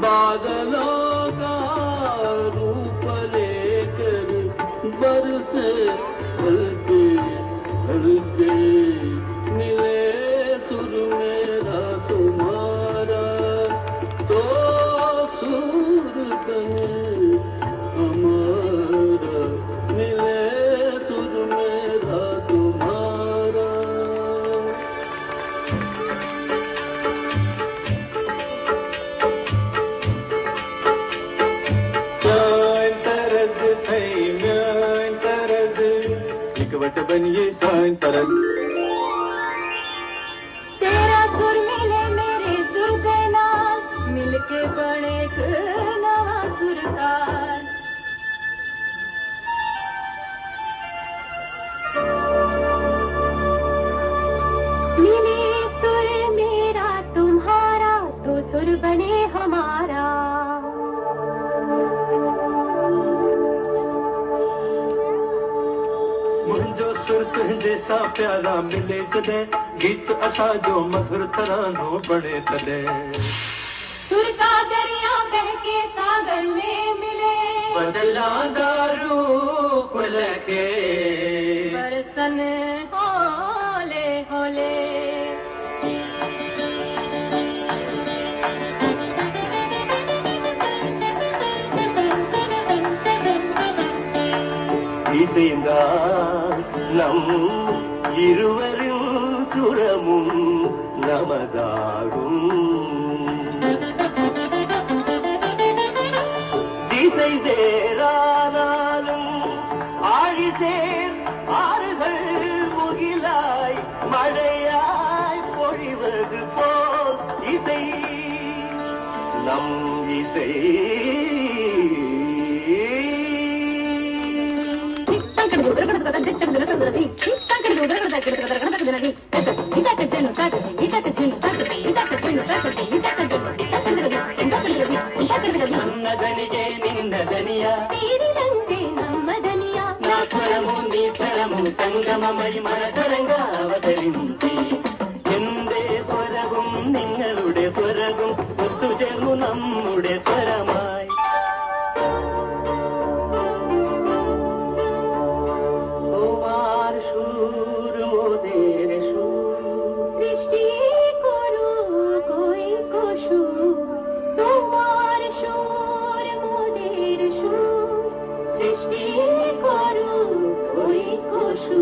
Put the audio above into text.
बादलों का रूप लेकर बरसे हल्के हल्के मिले सुर मेरा तुम्हारा तो सुर बने हमारा मिले सुर मेरा तुम्हारा। इकवट बनिए सान तरल तेरा सुर मिले मेरे सुर के नाल मिलके बने एक नवा सुरताल। मिले सुर मेरा तुम्हारा तो सुर बने हमारा। मुंहिंजो सुर तुंहिंजे सां प्यारा मिले जॾहिं गीत असां जो मधुर तरानो बणे तॾहिं सुर का दरिया बहके सागर में मिले बदलांदा रूप लखे बरसन होले होले। இசைந்தா நம் இருவரும் சுரமும் நமதாகும் திசை வேறானாலும் ஆழிசேர் ஆறுகள் முகிலாய் மழையாய் பொழிவது போல் இசை நம் இசை ನನ್ನದನಿಗೆ ನಿನ್ನ ದನಿಯ ತೀರಿದಂತೆ ನಮ್ಮ ದನಿಯ నా స్వరము నీ స్వరము സംഗമമായി മനസരംഗ അവതരിഞ്ചി എന്റെ സ്വരവും നിങ്ങളുടെ സ്വരവും ഒത്തുചേർന്നു നമ്മുടെ സ്വരമായി তোমার সুর মোদের সুর সৃষ্টি করো কই কসু তোমার সুর মোদের সুর সৃষ্টি করো কই কসু।